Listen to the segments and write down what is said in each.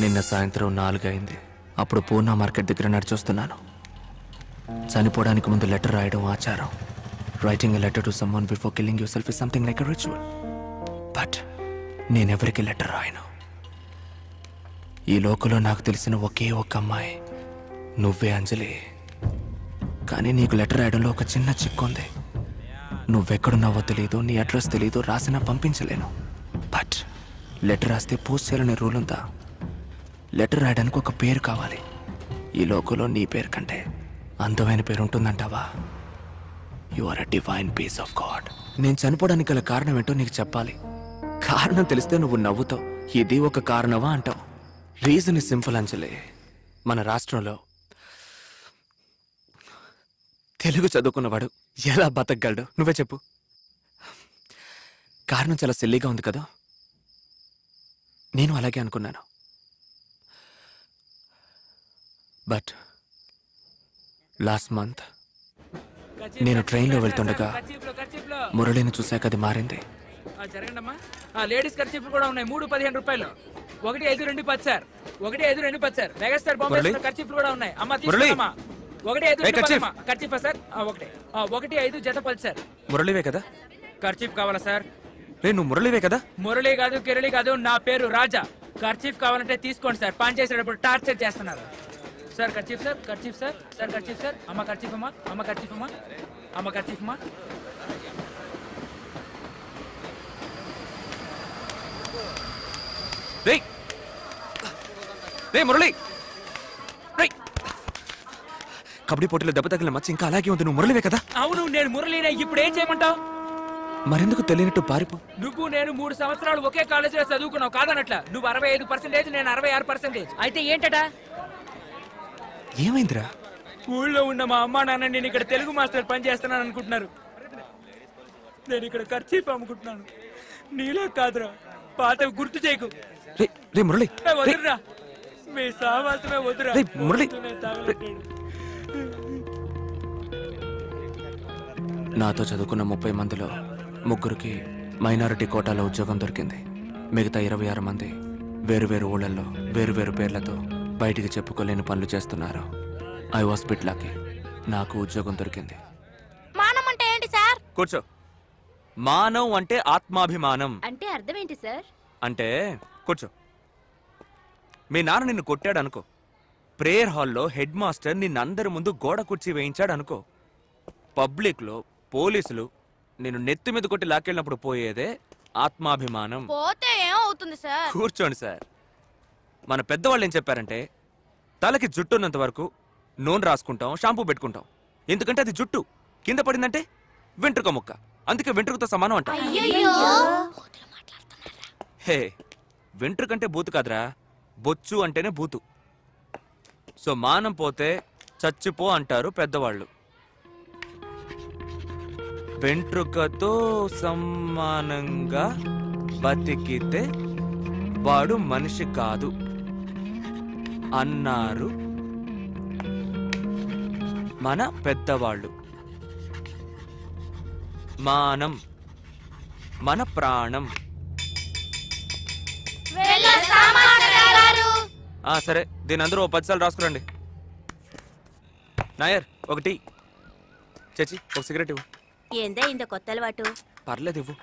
నిన్న సాయంత్రం 4 అయింది. అప్పుడు పూర్ణ మార్కెట్ దగ్గర నడిచొస్తున్నాను. చనిపోవడానికి ముందు లెటర్ రాయడం ఆచారం. Writing a letter to someone before killing yourself is something like a ritual. But నేనెవరికి లెటర్ రాయను. ఈ లోకంలో నాకు తెలిసిన ఒకే ఒక్క అమ్మాయి నువ్వే అంజలి. కానీ నీకు లెటర్ రాయడంలో ఒక చిన్న చిక్కుంది. నువ్వెక్కడున్నావో తెలీదు, నీ అడ్రస్ తెలీదు, రాసినా పంపించలేను. బట్ లెటర్ రాస్తే పోస్ట్ చేయాలనే రూల్ ఉందా? లెటర్ రాయడానికి ఒక పేరు కావాలి. ఈ లోకంలో నీ పేరు కంటే అందమైన పేరు ఉంటుందంటావా? You are a divine piece of God. నేను చనిపోవడానికి గల కారణం ఏంటో నీకు చెప్పాలి. కారణం తెలిస్తే నువ్వు నవ్వుతావు. ఇది ఒక కారణమా అంటావు. రీజన్ ఇస్ సింపుల్ అంజలి. మన రాష్ట్రంలో తెలుగు చదువుకున్నవాడు ఎలా బతకగలడు? నువ్వే చెప్పు. కారణం చాలా సిల్లీగా ఉంది కదా. నేను అలాగే అనుకున్నాను. బట్ లాస్ట్ మంత్ నేను ట్రైన్లో వెళ్తుండగా మురళిని చూశాక అది మారింది. లేడీస్ ఖర్చీఫ్లు కూడా ఉన్నాయి. 315 రూపాయలు. 15210 సార్. 15210 సార్. మెగాస్టార్ బాంబే ఖర్చీఫ్లు కూడా ఉన్నాయి. అమ్మ తీసుకున్నామా? 152 ఖర్చీఫా సార్? 15 జత 10 సార్. మురళివే కదా? ఖర్చీఫ్ కావాలా సార్? నువ్వు మురళివే కదా? మురళి కాదు, కిరళి కాదు, నా పేరు రాజా. ఖర్చీఫ్ కావాలంటే తీసుకోండి సార్. పని చేసేటప్పుడు టార్చర్ చేస్తున్నారు sir. Kerchief sir, kerchief sir, sir kerchief sir. అమ్మ ఖర్చీఫ్ అమ్మా, అమ్మ ఖర్చీఫ్ అమ్మా, అమ్మ ఖర్చీఫ్ అమ్మా. మురళి, కబడ్డీ పోటీలో దెబ్బ తగిలిన మచ్చ ఇంకా అలాగే ఉంది. నువ్వు మురళివే కదా? అవును, నేను మురళినే. ఇప్పుడు ఏం చేయమంటావు? మరెందుకు తెలియనట్టు పారిపో. నువ్వు నేను 3 సంవత్సరాలు ఒకే కాలేజీలో చదువుకున్నావు కాదనట్లా. నువ్వు 65%, నేను 66%. అయితే ఏంటట? ఏమైందిరా? ఊళ్ళో ఉన్న మా అమ్మా నాన్న నేను ఇక్కడ తెలుగు మాస్టర్ పని చేస్తున్నాను అనుకుంటున్నారు. నేను ఇక్కడ ఖర్చీఫ్ అమ్ముకుంటున్నాను. నీలో కాదురా. పాతవి గుర్తు చేయకు. మురళి వదురురా. మీ సావాసమే వదురా. మురళి, నాతో చదువుకున్న 30 మందిలో 3కి మైనారిటీ కోటాలో ఉద్యోగం దొరికింది. మిగతా 26 మంది వేరువేరు ఊళ్ళల్లో వేరువేరు పేర్లతో బయటికి చెప్పుకోలేని పనులు చేస్తున్నారు. I was bit lucky. నాకు ఉద్యోగం దొరికింది. మానం అంటే ఏంటి సార్? కూర్చో. మానం అంటే ఆత్మాభిమానం. అంటే అర్థం ఏంటి సార్? అంటే కూర్చో. మీ నాన్న నిన్ను కొట్టాడు అనుకో. ప్రేయర్ హాల్లో హెడ్ మాస్టర్ నిన్నందరి ముందు గోడ కుర్చీ వేయించాడు అనుకో. పబ్లిక్లో పోలీసులు నేను నెత్తి మీద కొట్టి లాక్కెళ్ళినప్పుడు పోయేదే ఆత్మాభిమానం. పోతే ఏమవుతుంది సార్? కూర్చోండి సార్. మన పెద్దవాళ్ళు ఏం చెప్పారంటే తలకి జుట్టున్నంత వరకు నూనె రాసుకుంటాం, షాంపూ పెట్టుకుంటాం. ఎందుకంటే అది జుట్టు. కింద పడిందంటే వెంట్రుక ముక్క. అందుకే వెంట్రుకతో సమానం అంట. హే, వెంట్రుకంటే బూతు కాదురా, బొచ్చు అంటేనే బూతు. సో మానం పోతే చచ్చిపో అంటారు పెద్దవాళ్ళు. వెంట్రుకతో సమానంగా బతికితే వాడు మనిషి కాదు అన్నారు మన పెద్దవాళ్ళు. మానం మన ప్రాణం. సరే, దీని అందరూ 10 సార్లు రాసుకురండి. నాయర్, ఒక టీ. చచ్చి, ఒక సిగరెట్ ఇవ్వు. ఏందే ఇంత కొత్త అలవాటు? పర్లేదు, ఇవ్వు.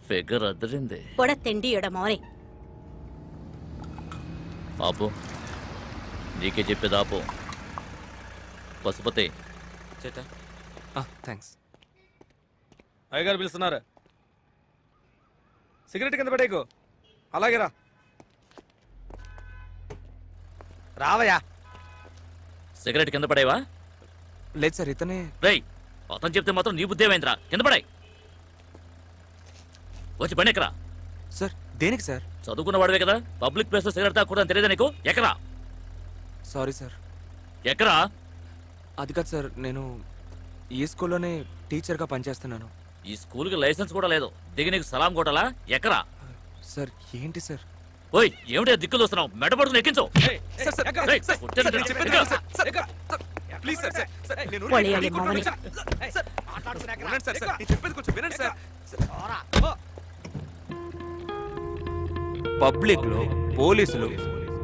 ఫిగర్ అదిరింది. పొడ తిండి మోరే. ఆపు, నీకే చెప్పేది ఆపు. పశుపతి. చేత థ్యాంక్స్. అయ్యగారు పిలుస్తున్నారు. సిగరెట్ కింద పడేకు. అలాగే రా. రావయ్యా. సిగరెట్ కింద పడేవా? లేదు సార్, ఇతనే. రేయ్, అతను చెప్తే మాత్రం నీ బుద్ధి ఏమైందిరా? కింద పడాయి. వచ్చి బండి ఎక్కరా. సార్, దేనికి సార్? చదువుకున్న వాడివే కదా, పబ్లిక్ ప్లేస్ లో సిగరెట్ తాగకూడదని తెలియదా నీకు? ఎక్కరా. Sorry sir. ఎక్కరా? అది కాదు సార్, నేను ఈ స్కూల్లోనే టీచర్గా పనిచేస్తున్నాను. ఈ స్కూల్కి లైసెన్స్ కూడా లేదు. దిగి నీకు సలాం కొట్టాలా? ఎక్కరా. సార్, ఏంటి సార్? ఓయ్, ఏమిటి దిక్కులు వస్తున్నావు? మెడపడుతున్న ఎక్కించు. పబ్లిక్ లో పోలీసులు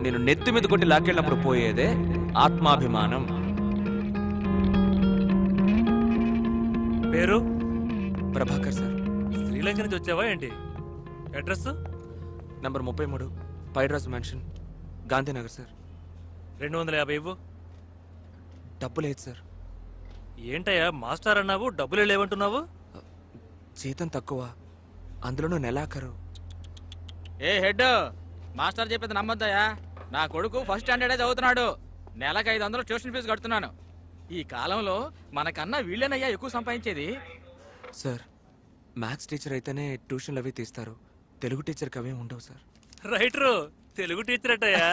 నేను నెత్తి మీద కొట్టి లాక్కెళ్ళినప్పుడు పోయేదే ఆత్మాభిమానం. పేరు? ప్రభాకర్ సార్. శ్రీలంక నుంచి వచ్చావా ఏంటి? అడ్రస్? నంబర్ 33 పైడ్రాస్ మ్యాన్షన్, గాంధీనగర్ సార్. 250 ఇవ్వు. డబ్బు లేదు సార్. ఏంటయ్యా మాస్టర్ అన్నావు, డబ్బులే లేవంటున్నావు? జీతం తక్కువ, అందులోనూ నెలాఖరు. ఏ హెడ్, మాస్టర్ చెప్పేది నమ్మొద్దయా. నా కొడుకు ఫస్ట్ స్టాండర్డే చదువుతున్నాడు. నెలకు 500 ట్యూషన్ ఫీజు కడుతున్నాను. ఈ కాలంలో మనకన్నా వీళ్ళేనయ్యా ఎక్కువ సంపాదించేది. సార్, మ్యాథ్స్ టీచర్ అయితేనే ట్యూషన్లు అవి తీస్తారు, తెలుగు టీచర్కి అవి ఉండవు సార్. రైటరు, తెలుగు టీచర్ అట్టయ్యా.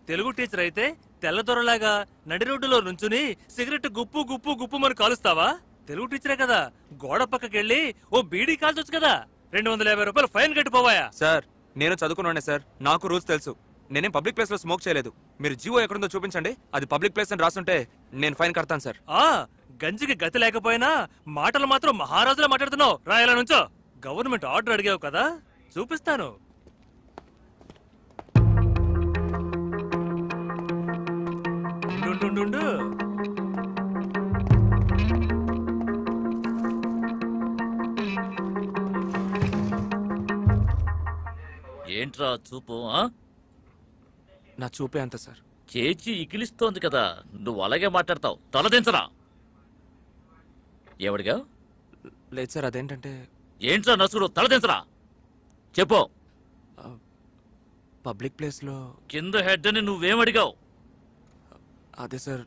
తెలుగు టీచర్ అయితే తెల్లదొరలాగా నడి రోడ్డులో నుంచుని సిగరెట్ గుప్పు గుప్పు గుప్పు మరి కాలుస్తావా? తెలుగు టీచరే కదా, గోడ పక్కకెళ్ళి ఓ బీడీ కాల్చొచ్చు కదా. 250 రూపాయలు ఫైన్ కట్టిపోవాయా? సార్, నేను చదువుకున్నానే సార్, నాకు రూల్స్ తెలుసు. నేనేం పబ్లిక్ ప్లేస్ లో స్మోక్ చేయలేదు. మీరు జీవో ఎక్కడుందో చూపించండి, అది పబ్లిక్ ప్లేస్ అని రాస్తుంటే నేను ఫైన్ కడతాను సార్. గంజికి గతి లేకపోయినా మాటలు మాత్రం మహారాజులా మాట్లాడుతున్నావు. రాయలా నుంచో. గవర్నమెంట్ ఆర్డర్ అడిగావు కదా, చూపిస్తాను. ఉండు. ఏంట్రా చూపు? నా చూపే అంత సార్. చేచి ఇకిలిస్తోంది కదా, నువ్వు అలాగే మాట్లాడతావు. తలదించరా. ఎవడిగా? లేదు సార్, అదేంటంటే ఏంట్రా నసుడు, తలదించరా. చెప్పు. పబ్లిక్ ప్లేస్ లో కింద హెడ్ అని నువ్వేమడిగావు? అదే సార్,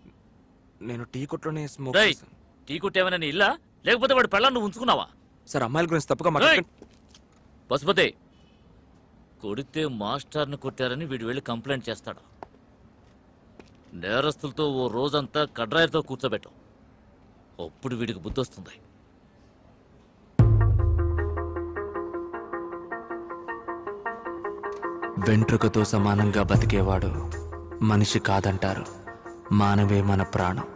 నేను టీ కొట్లోనే స్మోక్ రేయ్, చేశాను. టీ కొట్టేవని నీ ఇల్లా, లేకపోతే వాడి పెళ్ళాన్ని నువ్వు ఉంచుకున్నావా? సార్, అమ్మాయిల గురించి తప్పుగా రేయ్, మాట్లాడండి. పశుపతి, కొడితే మాస్టర్ని కొట్టారని వీడు వెళ్ళి కంప్లైంట్ చేస్తాడు. నేరస్తులతో ఓ రోజంతా కడ్రాయితో కూర్చోబెట్టు, అప్పుడు వీడికి బుద్ధి వస్తుంది. వెంట్రుకతో సమానంగా బతికేవాడు మనిషి కాదంటారు. మానవే మన ప్రాణం.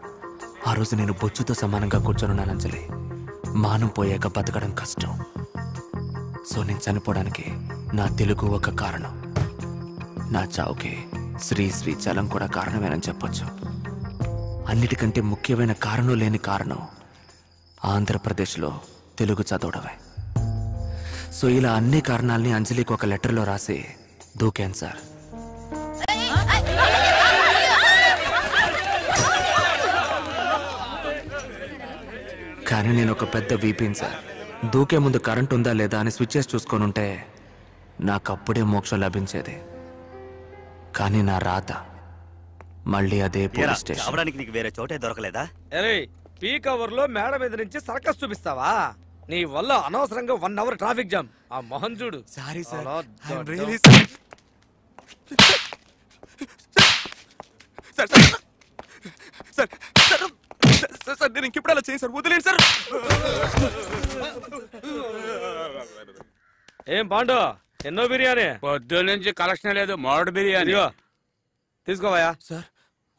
ఆ రోజు నేను బొచ్చుతో సమానంగా కూర్చొనున్నాను అంజలి. మానం పోయాక బతకడం కష్టం. సో నేను చనిపోవడానికి నా తెలుగు ఒక కారణం. నా చావుకి శ్రీ చలం కూడా కారణమేనని చెప్పొచ్చు. అన్నిటికంటే ముఖ్యమైన కారణం లేని కారణం ఆంధ్రప్రదేశ్లో తెలుగు చదవడమే. సో ఇలా అన్ని కారణాలని అంజలికి ఒక లెటర్లో రాసి దూకాను సార్. కానీ నేను ఒక పెద్ద వీపీని సార్. దూకే ముందు కరెంట్ ఉందా లేదా అని స్విచ్చెస్ చూసుకొని ఉంటే నాకు అప్పుడే మోక్షం లభించేది. కానీ నా రాత మళ్ళీ అదే పోలీస్ స్టేషన్. నీకు వేరే చోటే దొరకలేదా? పీక్ అవర్ లో మేడ మీద నుంచి సర్కస్ చూపిస్తావా? నీ వల్ల అనవసరంగా 1 అవర్ ట్రాఫిక్ జామ్. ఆ మొహం చూడు. సారీ సార్, సార్ నేను ఇంకెప్పుడు అలా చేయి సార్, వదిలేండి సార్. ఏం పాండు, ఎన్నో బిర్యానీ? పొద్దు నుంచి కలెక్షన్ లేదు, మోడల్ బిర్యానీ. తీసుకోవయా? సార్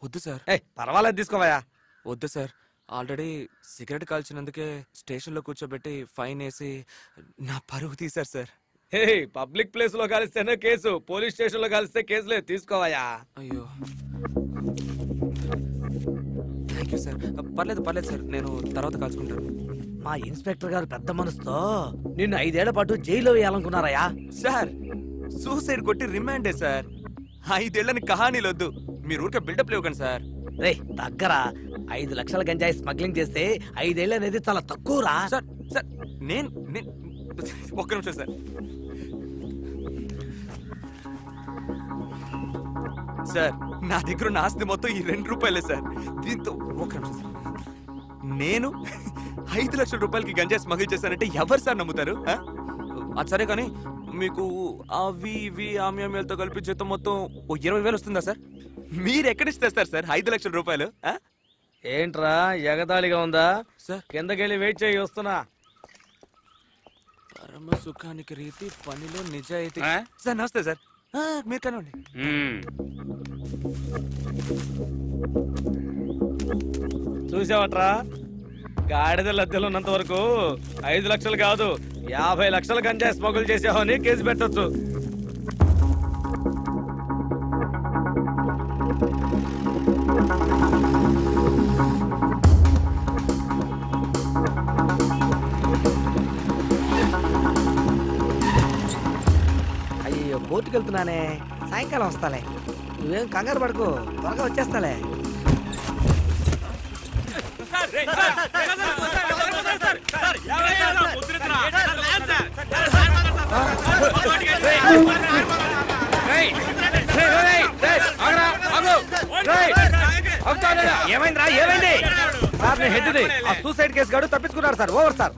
వద్దు సార్. పర్వాలేదు, తీసుకోవయా. వద్దు సార్, ఆల్రెడీ సిగరెట్ కాల్చినందుకే స్టేషన్లో కూర్చోబెట్టి ఫైన్ వేసి నా పరువు తీశారు సార్. పబ్లిక్ ప్లేస్ లో కలిస్తేనే కేసు, పోలీస్ స్టేషన్ లో కలిస్తే కేసు లేదు. తీసుకోవయా? అయ్యో, థ్యాంక్ యూ సార్. పర్లేదు సార్, నేను తర్వాత కాల్చుకుంటాను. మా ఇన్స్పెక్టర్ గారు పెద్ద మనసుతో నిన్ను 5 ఏళ్ల పాటు జైల్లో వేయాలనుకున్నారయ్యా. సార్, సూసైడ్ కొట్టి రిమాండే సార్. 5 ఏళ్ళని కహానీలు వద్దు, మీరు ఊరికే బిల్డప్ లేవుకండి సార్. రే దగ్గర 5 లక్షల గంజాయి స్మగ్లింగ్ చేస్తే 5 ఏళ్ళు అనేది చాలా తక్కువరా. సార్ సార్, నేను ఒక్క నిమిషం సార్. సార్, నా దగ్గర ఉన్న ఆస్తి మొత్తం ఈ 2 రూపాయలే సార్. దీంతో ఒక్క నిమిషం సార్. నేను 5 లక్షల రూపాయలకి గంజాయి స్మగిల్ చేశానంటే ఎవరు సార్ నమ్ముతారు? అది సరే కానీ మీకు అవి ఇవి ఆమ్యామ్యాలతో కలిపి జీతం మొత్తం 20,000 వస్తుందా సార్? మీరు ఎక్కడిస్తారు సార్ 5 లక్షల రూపాయలు? ఏంట్రా ఎగతాళిగా ఉందా? సార్, కిందకెళ్ళి వెయిట్ చేయి, వస్తున్నా. పరమ సుఖానికి రీతి, పనిలో నిజాయితీ. సార్ నమస్తే సార్, మీరు కనండి. చూసావట్రా, గాడిద లద్దెలు ఉన్నంత వరకు 5 లక్షలు కాదు 50 లక్షలు గంజాయి స్మగుల్ చేసావని కేసు పెట్టొచ్చు. అయ్యో కోర్టుకు వెళ్తున్నానే, సాయంకాలం వస్తాలే. నువ్వేం కంగారు పడుకో, త్వరగా వచ్చేస్తాలే. ఏమైందిరా, ఏమైంది సార్? నేను హెడ్ది. ఆ సూసైడ్ కేసు గాడు తప్పించుకున్నారు సార్. Over sir.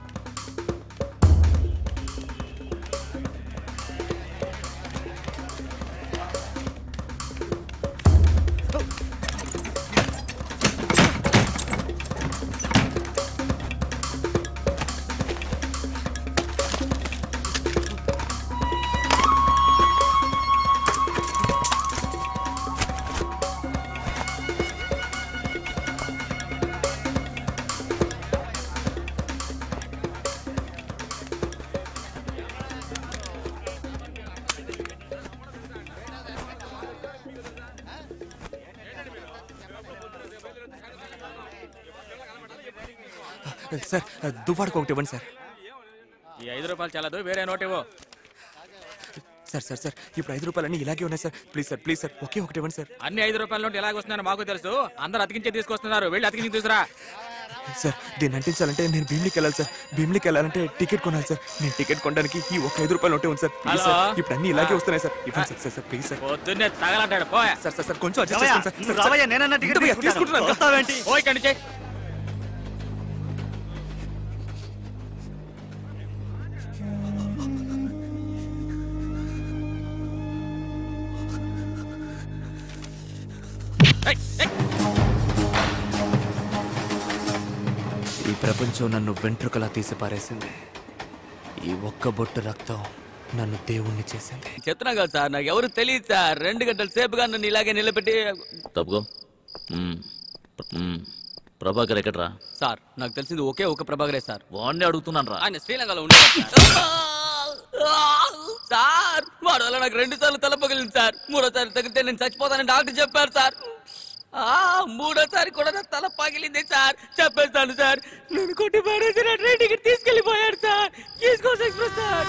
సార్ దువ్వాడుకు ఒకటి ఇవ్వండి సార్. ఈ 5 రూపాయలు చాలదు, వేరే నోట్ ఇవ్వు. సార్ సార్ సార్ ఇప్పుడు 5 రూపాయలన్నీ ఇలాగే ఉన్నాయి sir. Please sir, please sir, ఒకే ఒకటి ఇవ్వండి సార్. అన్ని 5 రూపాయల నోట్ ఎలాగ వస్తున్నాయో మాకు తెలుసు. అందరు అతికించే తీసుకొస్తున్నారు, వెళ్ళి అతికించి తీసురా. సార్ దీన్ని అంటించాలంటే నేను భీమ్లీకి వెళ్ళాలి సార్. భీమ్లీకి వెళ్ళాలంటే టికెట్ కొనాలి సార్. నేను టికెట్ కొనడానికి ఈ ఒక 5 రూపాయలు నోటే ఉంది సార్. ప్లీజ్ సార్, ఇప్పుడు అన్ని ఇలాగే వస్తున్నాయి సార్. ఇవ్వండి sir. Sir sir please sir. పొద్దున్నే తగలంటాడు పోయా. సార్ సార్ సార్ కొంచెం అడ్జస్ట్ చేసుకోండి సార్. తీసుకుంటున్నాను. ఓ ఇక్కడి నుంచి. ఈ ప్రపంచం నన్ను వెంట్రుకలా తీసి పారేసింది. ఈ ఒక్క బొట్టు రక్తం నన్ను దేవుణ్ణి చేసింది. చెప్తున్నా కదా సార్, నాకు ఎవరు తెలియదు సార్. 2 గంటల సేపుగా నన్ను ఇలాగే నిలబెట్టి. తప్పుకో. ప్రభాకర్ ఎక్కడ్రా? సార్ నాకు తెలిసింది ఒకే ఒక ప్రభాకరే సార్. వాడిని అడుగుతున్నాను రా. ఆయన శ్రీలంకలో ఉండేవారు సార్. వాడు వల్ల నాకు 2 సార్లు తల పగిలింది సార్. 3వ సారి తగిలితే నేను చచ్చిపోతానని డాక్టర్ చెప్పారు సార్. 3వ సారి కూడా నా తల పగిలింది సార్. చెప్పేస్తాను సార్, నన్ను కొట్టి పడేసి నా ట్రైన్ టికెట్ తీసుకెళ్లిపోయాడు సార్. East express sir.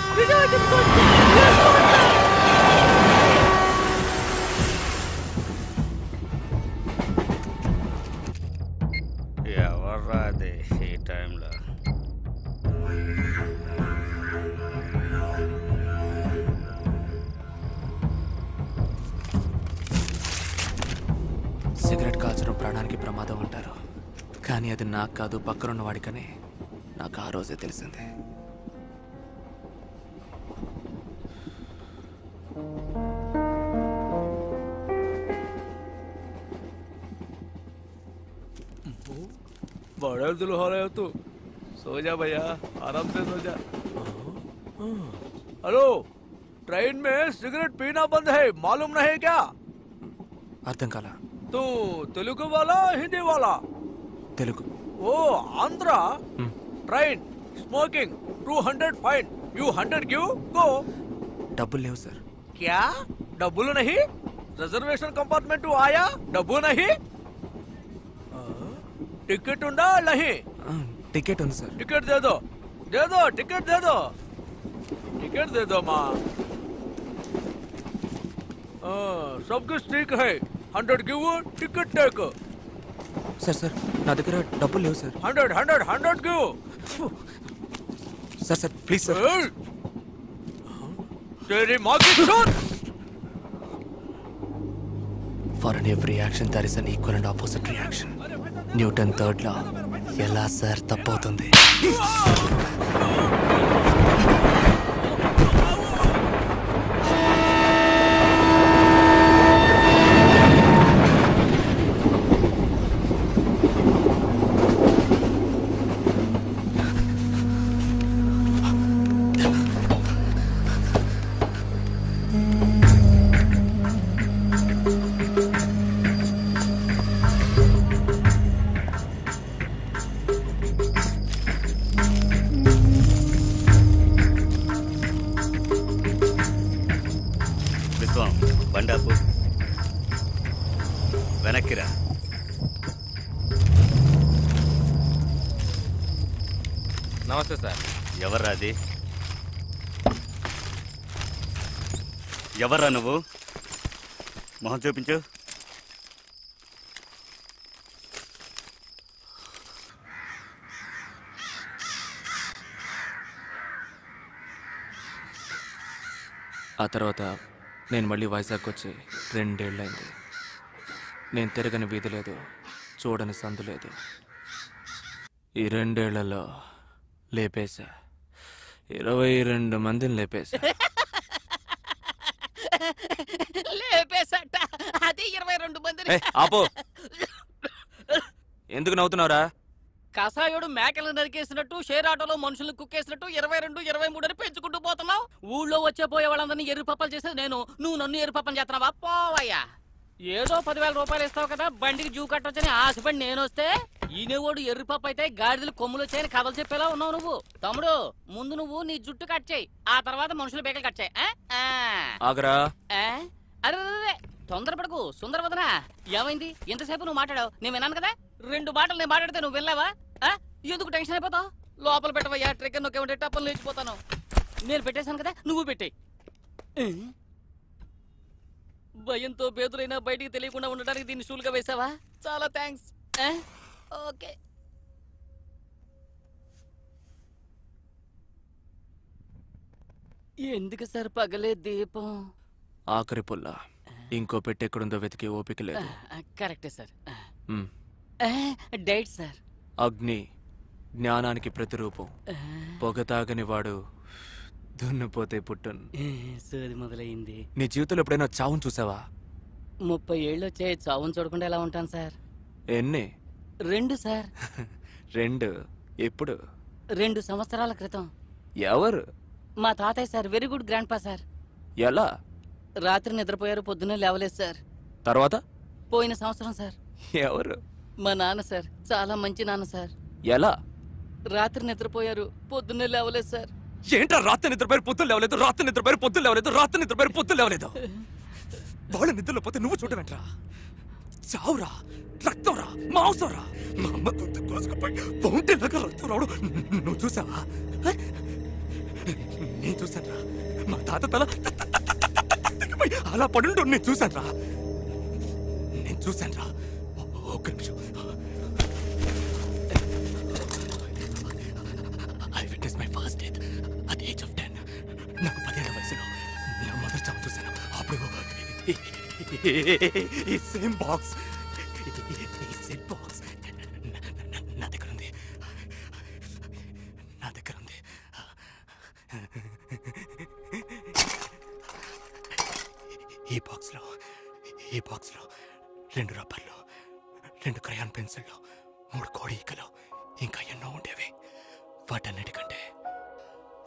ఎవర్రా అది ఈ టైంలో? సిగరెట్ కాల్చడం ప్రాణానికి ప్రమాదం అంటారు, కానీ అది నాకు కాదు పక్కనున్న వాడికని నాకు ఆ రోజే తెలిసింది. बड़ा दुल्हा रहे हो तू? सो जा भैया, आराम से सो जा. हेलो, ट्रेन में सिगरेट पीना बंद है, मालूम नहीं क्या? అర్థం కాలా? तू तेलुगु वाला हिंदी वाला? తెలుగు. ओ Andhra. Train smoking 200 fine. You 100 give go. డబ్బులు లేవు సార్. क्या डब्बू नहीं? रिजर्वेशन कंपार्टमेंट आया, डब्बू नहीं? टिकट उंडा नहीं? టికెట్ ఉంది సార్. टिकट दे दो, दे दो, टिकट दे दो, टिकट दे दो माँ. सब कुछ ठीक है. 100 give, ticket take. Sir sir నా దగ్గర డబ్బులు లేవు sir. 100 give. Sir sir please sir. तेरी माँ की चोट. For an every action there is an equal and opposite reaction. Newton 3rd law ఎలా సార్ తప్పవుతుంది? నమస్తే సార్. ఎవర్రా అది? ఎవర్రా నువ్వు? మొహం చూపించు. ఆ తర్వాత నేను మళ్ళీ వైజాగ్ వచ్చి 2 ఏళ్ళైంది. నేను తిరగని వీధి లేదు, చూడని సందు లేదు. ఈ 2 ఏళ్లలో లేపేశా, 22 మందిని లేపేశా. లేపేసట అది 22 మందిని. ఆపో, ఎందుకు నవ్వుతున్నావురా? కసాయుడు మేకలు నరికేసినట్టు షేర్ ఆటోలో మనుషులు కుక్కేసినట్టు 22, 23 అని పెంచుకుంటూ పోతున్నావు. ఊళ్ళో వచ్చే పోయే వాళ్ళందరినీ ఎరుపప్పలు చేసేది నేను, నువ్వు నన్ను ఎరుపప్పని చేస్తున్నావా? పోవయ్యా. ఏదో 10,000 రూపాయలు ఇస్తావు కదా, బండికి జూ కట్టొచ్చని ఆశపడి నేను వస్తే ఈనేవాడు ఎర్రిపప్పు అయితే గాడిదలు కొమ్ములు వచ్చాయని కథలు చెప్పేలా ఉన్నావు నువ్వు. తమ్ముడు, ముందు నువ్వు నీ జుట్టు కట్ చేయి, ఆ తర్వాత మనుషుల బేకలు కట్ చేయి. ఆగరా. అరే తొందరపడకు సుందరవదనా. ఏమైంది? ఎంతసేపు నువ్వు మాట్లాడావు? నేను విన్నాను కదా. 2 మాటలు నేను మాట్లాడితే నువ్వు వినలేవా? ఎందుకు టెన్షన్ అయిపోతావు? లోపల పెట్టవయ్యా, ట్రిగ్గర్ నొక్కేమంటే టప్పలు లేచిపోతాను. నేను పెట్టేశాను కదా, నువ్వు పెట్టే. భయంతో బేదులైనా బయటికి తెలియకుండా ఉండడానికి దీన్ని షూలుగా వేసావా? చాలా థ్యాంక్స్. ఓకే. ఎందుకు సార్ పగలే దీపం? ఆఖరి పుల్ల ఇంకో పెట్టెక్కడుందో వెతికి ఓపిక లేదు. కరెక్టే సార్. Diet sir. అగ్ని జ్ఞానానికి ప్రతిరూపం. పొగ తాగని వాడు దున్నుపోతే పుట్టున్. సోది మొదలైంది. నీ జీవితంలో ఎప్పుడైనా చావును చూసావా? 30 ఏళ్ళు వచ్చే చావును చూడకుండా ఎలా ఉంటాను సార్? ఎన్ని? 2 సార్. 2? ఎప్పుడు? 2 సంవత్సరాల క్రితం. ఎవరు? మా తాతయ్య సార్. వెరీ గుడ్ గ్రాండ్ పా సార్. ఎలా? రాత్రి నిద్రపోయారు, పొద్దున్నే లేవలేదు సార్. తర్వాత? పోయిన సంవత్సరం సార్. ఎవరు? మా నాన్న సార్. చాలా మంచి నాన్న సార్. ఎలా? రాత్రి నిద్రపోయారు, పొద్దున్నే లేవలేదు సార్. ఏంట్రా రాత్రి నిద్రపోయారు పొద్దులు లేవలేదు, రాత్రి నిద్రపోయారు పొద్దులు లేవలేదు, రాత్రి నిద్రపోయారు పొద్దులు లేవలేదు? వాళ్ళ నిద్రలో పోతే నువ్వు చూడవేంట్రా? చావురా, రక్తంరా, మాంసంరా. మా అమ్మ గుర్తు కోసుకుపోయి బౌంటీలాగా రక్తం రావడం నువ్వు చూసావా? నేను చూసానురా. మా తాత తల అలా పడుండు నేను చూసానురా. నేను చూసానురా. ఒక్క నిమిషం. I witnessed my first death at the age of 10. నాకు 10 ఏళ్ల వయసులో నా మొదటి చావు చూశాను. అప్పుడు ఈ సేమ్ బాక్స్ నా దగ్గర ఉంది. నా దగ్గర ఉంది. ఈ బాక్స్లో 2 రబ్బర్లు, 2 క్రయాన్ పెన్సిళ్ళు, 3 కోడి ఈకలు, ఇంకా ఎన్నో ఉండేవి. వాటన్నిటికంటే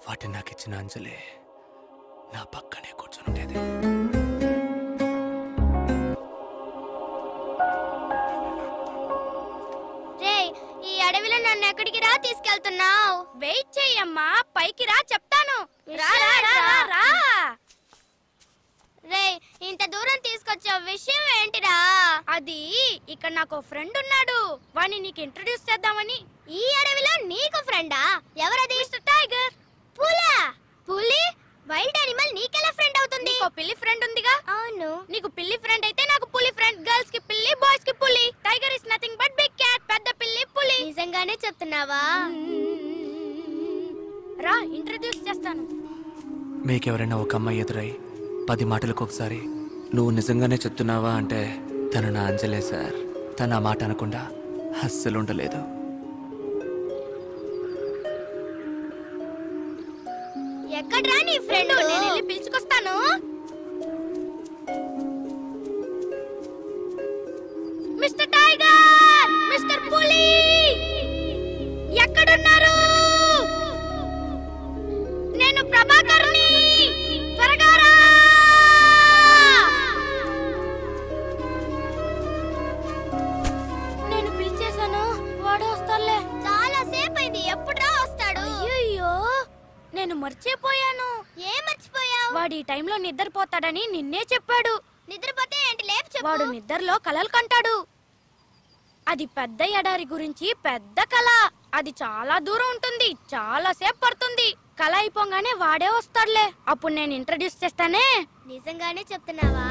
వాటిని నాకు ఇచ్చిన అంజలి నా పక్కనే కూర్చొని ఉండేది. ఈ అడవిలో నన్ను ఎక్కడికి రా తీసుకెళ్తున్నావు? వెయిట్ చెయ్యమ్మా, పైకి రా చెప్తాను. రా రా రా రా. రే, ఇంత దూరం తీసుకొచ్చే విషయం ఏంటిరా? అది ఇక్కడ నాకు ఫ్రెండ్ ఉన్నాడు, వాణ్ణి నీకు ఇంట్రడ్యూస్ చేద్దామని. ఈ అడవిలో నీకు ఫ్రెండా? ఎవరది? Mister tiger. పులా? పులి? వైల్డ్ యానిమల్ నీకెలా ఫ్రెండ్ అవుతుంది? నీకు పిల్లి ఫ్రెండ్ ఉందిగా. అవును, నీకు పిల్లి ఫ్రెండ్ అయితే నాకు పులి ఫ్రెండ్. గర్ల్స్ కి పిల్లి, బాయ్స్ కి పులి. Tiger is nothing but big cat. పెద్ద పిల్లి పులి. నిజంగానే చెప్తున్నావా? రా, ఇంట్రడ్యూస్ చేస్తాను. మీకెవరైనా ఒక అమ్మాయి ఎదురై 10 మాటలకు ఒకసారి నువ్వు నిజంగానే చెప్తున్నావా అంటే తను నా అంజలే సార్. తను ఆ మాట అనకుండా అస్సలు ఉండలేదు. ఎక్కడ్రా నీ ఫ్రెండ్? నేను వెళ్ళి పిలుచుకొస్తాను. మిస్టర్ టైగర్, మిస్టర్ పులి, ఎక్కడున్నారు? నేను ప్రభాకర్ని. త్వరగా రా. నేను పిలిచేశాను, వాడు వస్తాడులే. చాలా సేపు అయింది, ఎప్పుడురా వస్తాడు? అయ్యో, నేను మర్చిపోయాను. ఏం మర్చిపోయావు? వాడు ఈ టైంలో నిద్రపోతాడని నిన్నే చెప్పాడు. నిద్రపోతే ఏంటి? లేపు చెప్పు. వాడు నిద్రలో కలలు కంటాడు. అది పెద్ద ఎడారి గురించి పెద్ద కళ. అది చాలా దూరం ఉంటుంది, చాలా సేపు పడుతుంది. కళ అయిపోగానే వాడే వస్తాడులే, అప్పుడు నేను ఇంట్రడ్యూస్ చేస్తానే. నిజంగానే చెప్తున్నావా?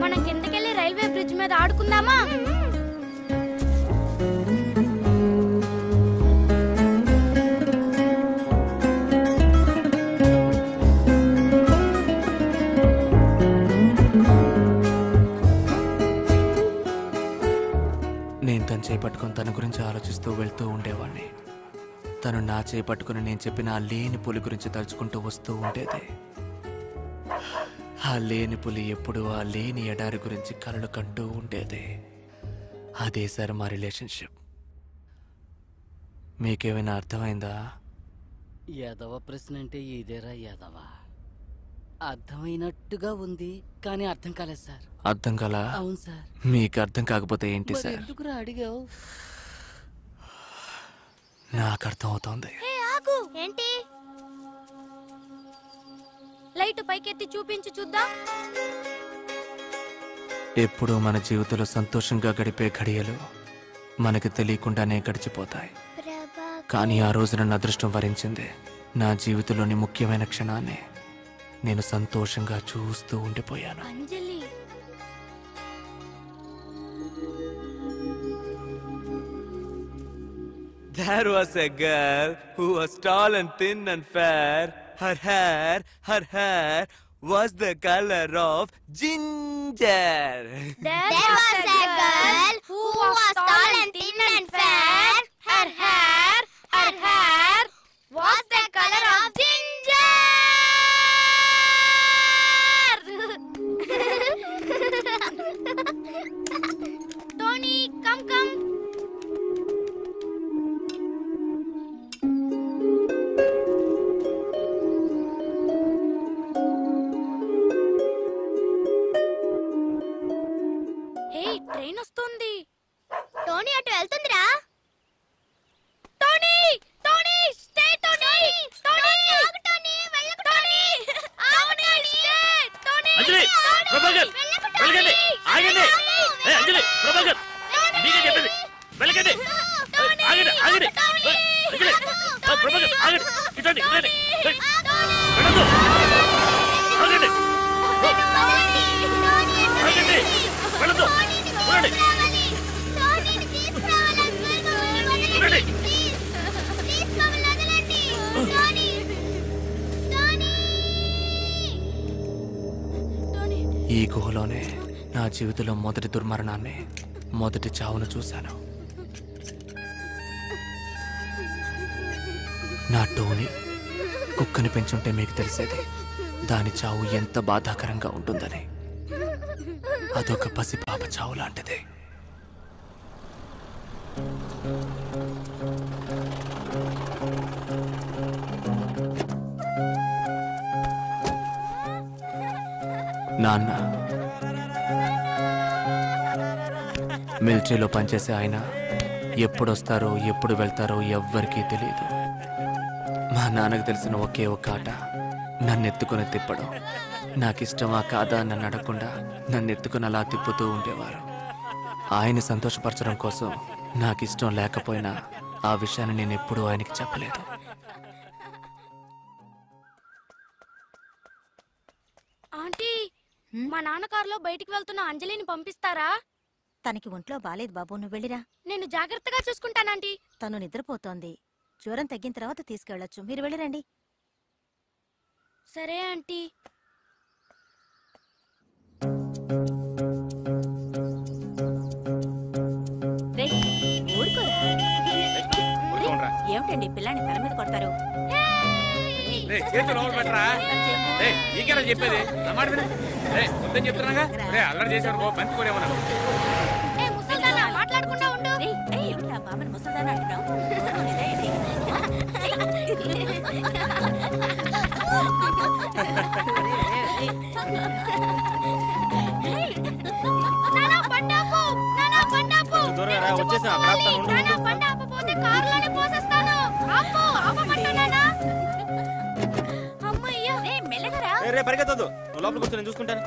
మనం కిందకెళ్ళి రైల్వే బ్రిడ్జ్ మీద ఆడుకుందామా? నేను తను చేపట్టుకుని తన గురించి ఆలోచిస్తూ వెళ్తూ ఉండేవాడిని. తను నా చేపట్టుకుని నేను చెప్పిన ఆ లేని పులి గురించి తలుచుకుంటూ వస్తూ ఉండేది. ఆ లేని పులి ఎప్పుడూ ఆ లేని ఎడారి గురించి కలలు కంటూ ఉండేది. అదే సార్ మా రిలేషన్షిప్. మీకేమైనా అర్థమైందా? యాదవ ప్రశ్న అంటే ఇదేరా యాదవ? అర్థమైనట్టుగా ఉంది కానీ అర్థం కాలేదు సార్. అర్థం కలా? అవును సార్. మీకు అర్థం కాకపోతే ఏంటి మరి సార్? ఎందుకురా అడిగావు? నాకు అర్థం అవుతోంది. ఆగు. ఏంటి? లైట్ పైకెత్తి చూపించి చూద్దాం. ఎప్పుడూ మన జీవితంలో సంతోషంగా గడిపే ఘడియలు మనకి తెలియకుండానే గడిచిపోతాయి. కానీ ఆ రోజు నన్ను అదృష్టం వరించింది. నా జీవితంలోని ముఖ్యమైన క్షణాన్ని నేను సంతోషంగా చూస్తూ ఉండిపోయాను. అంజలి, There was a girl who was tall and thin and fair. Her hair was the color of ginger. there was a girl who was tall and thin and fair. Her hair was the color of ginger. Tony, come. Train వస్తుంది. Tony అటు వెళ్తుందిరా. Tony stay. Tony ఆగు. Tony వెళ్ళకు. Tony ఆగు. Stay. Tony Anjali, Prabhakar, వెళ్ళకండి, ఆగండి. అంజలి, ప్రభాకర్, మీకే చెప్పండి, వెళ్ళకండి, ఆగండి. అంజలి, ప్రభాకర్, ఆగండి, ఇటండి, వెళ్ళండి, వెళ్ళొద్దు, ఆగండి, ఆగండి, వెళ్ళొద్దు, ఉండండి, ఉండండి. ఈ గుహలోనే నా జీవితంలో మొదటి దుర్మరణాన్ని, మొదటి చావును చూశాను. నా టోనీ కుక్కని పెంచుంటే మీకు తెలిసేది దాని చావు ఎంత బాధాకరంగా ఉంటుందని. అదొక పసిపాప చావు లాంటిది. నాన్న మిలిటరీలో పనిచేసే ఆయన ఎప్పుడొస్తారో ఎప్పుడు వెళ్తారో ఎవ్వరికీ తెలియదు. మా నాన్నకు తెలిసిన ఒకే ఒక ఆట నన్ను ఎత్తుకుని తిప్పడం. నాకిష్టమా కాదా నన్ను అడగకుండా నన్ను ఎత్తుకుని అలా తిప్పుతూ ఉండేవారు. ఆయన్ని సంతోషపరచడం కోసం నాకిష్టం లేకపోయినా ఆ విషయాన్ని నేను ఎప్పుడూ ఆయనకి చెప్పలేదు. ఆంటీ, మా నాన్న కారులో బయటికి వెళ్తున్న అంజలిని పంపిస్తారా? తనకి ఒంట్లో బాలేదు బాబు, నువ్వు వెళ్ళిరా. నేను జాగ్రత్తగా చూసుకుంటానంటీ. తను నిద్రపోతోంది. జ్వరం తగ్గిన తర్వాత తీసుకెళ్లొచ్చు. మీరు వెళ్ళిరండి. సరే ఆంటీ. ఏమిటండి పిల్లాన్ని తల మీద కొడతారు? నీకేనా చెప్పేది? వద్దని చెప్తున్నాగా. అల్లరి చేశారు, బంతి కూడా ఏమన్నా. మాట్లాడకుండా ఉండు. ఏమిటా బాబని ముసల్దాన్ని అంటున్నావు? పరిగెత్తదు, లోపల కూర్చొని నేను చూసుకుంటాను.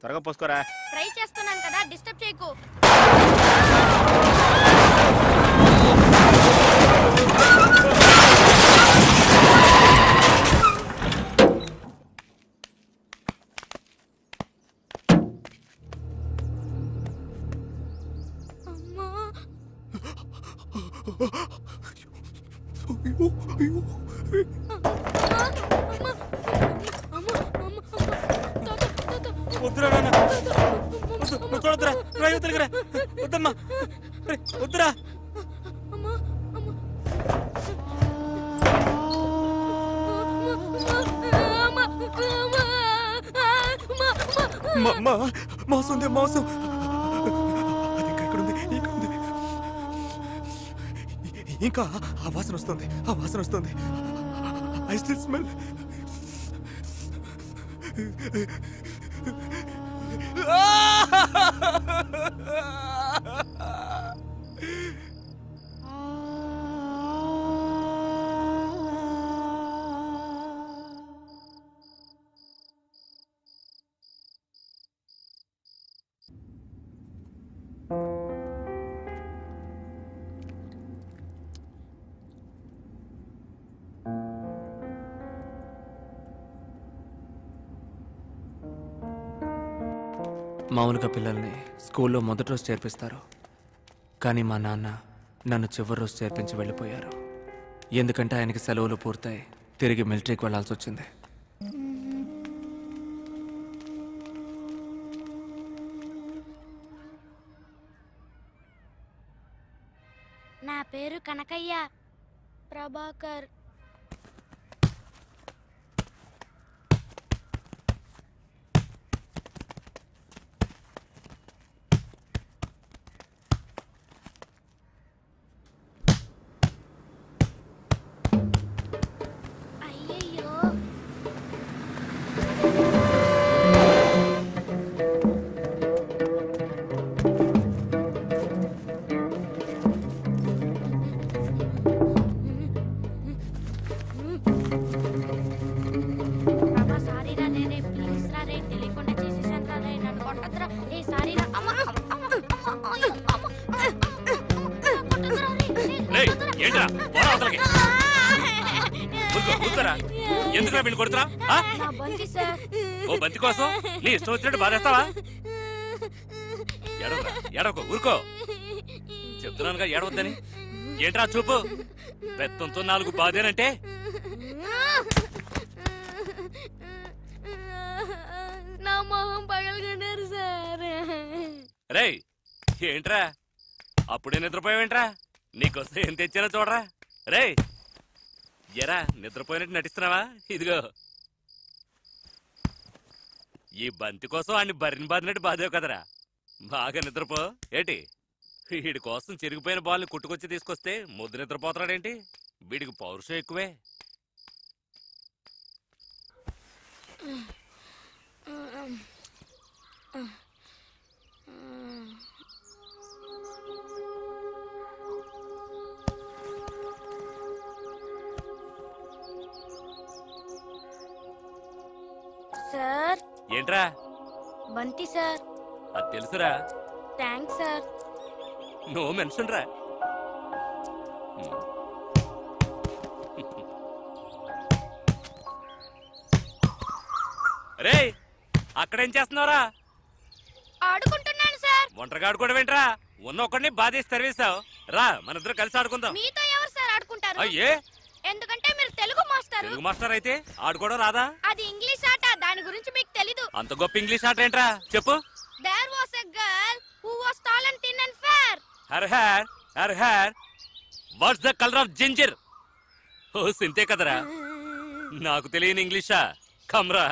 త్వరగా పోసుకోరా. ట్రై చేస్తున్నాను కదా, డిస్టర్బ్ చేయకు. వద్దురా నాన్న, నువ్వు చూడొద్దురా, డ్రైవ్ తెలుగురా, వద్దమ్మా, వద్దురా. మోసం ఉంది, మోసం. అది ఇక్కడుంది, ఇక్కడుంది. ఇంకా ఆ వాసన వస్తుంది, ఆ వాసన వస్తుంది. I still smell. మామూలుగా పిల్లల్ని స్కూల్లో మొదటి రోజు చేర్పిస్తారు, కానీ మా నాన్న నన్ను చివరి రోజు చేర్పించి వెళ్ళిపోయారు. ఎందుకంటే ఆయనకి సెలవులు పూర్తయి తిరిగి మిలిటరీకి వెళ్లాల్సి వచ్చింది. నా పేరు కనకయ్య ప్రభాకర్. ఎందుకు వీళ్ళు కొడుతున్నా? ఓ బంతి కోసం నీ ఇష్టం వచ్చినట్టు బాధేస్తావా? ఎడవకు, ఊరుకో. చెప్తున్నానుగా ఏడవద్దని. ఏంట్రా చూపు, పెత్తంతో 4 బాధేనంటే. నా మొహం పగలగొట్టారు సార్. రేయ్ ఏంట్రా అప్పుడే నిద్రపోయావేంట్రా? నీకోసం ఏం తెచ్చానో చూడరా. రేయ్ ఎరా నిద్రపోయినట్టు నటిస్తున్నావా? ఇదిగో ఈ బంతి కోసం అన్ని బరిని బాదినట్టు బాధేవు కదరా. బాగా నిద్రపో. ఏంటి వీడి కోసం చిరిగిపోయిన బాల్ని కుట్టుకొచ్చి తీసుకొస్తే ముద్దు నిద్రపోతున్నాడేంటి? వీడికి పౌరుషం ఎక్కువే. సార్ ఏంట్రా? బంతి సార్. అది తెలుసురా. Thanks sir. నో మెన్షన్ రా. రే అక్కడేం చేస్తున్నావురా? ఆడుకుంటున్నాను సార్. ఒంటరిగా ఆడుకోవడం ఏంట్రా? ఉన్న ఒక్కడిని బాధేసి తెరవేశావు. రా మనిద్దరం కలిసి ఆడుకుందాం. మీతో ఎవరు సార్ ఆడుకుంటారు? అయ్యే ఎందుకంటే మీరు తెలుగు మాస్టర్. తెలుగు మాస్టర్ అయితే ఆడుకోవడం రాదా? అది ఇంగ్లీష్ ఆట, దాని గురించి మీకు తెలీదు. అంత గొప్ప ఇంగ్లీష్ ఆట ఏంట్రా చెప్పు. There was a girl who was tall and thin and fair. Her hair. What's the color of ginger? ఓ సింతే కదరా. నాకు తెలియని ఇంగ్లీషా? కమ్రా.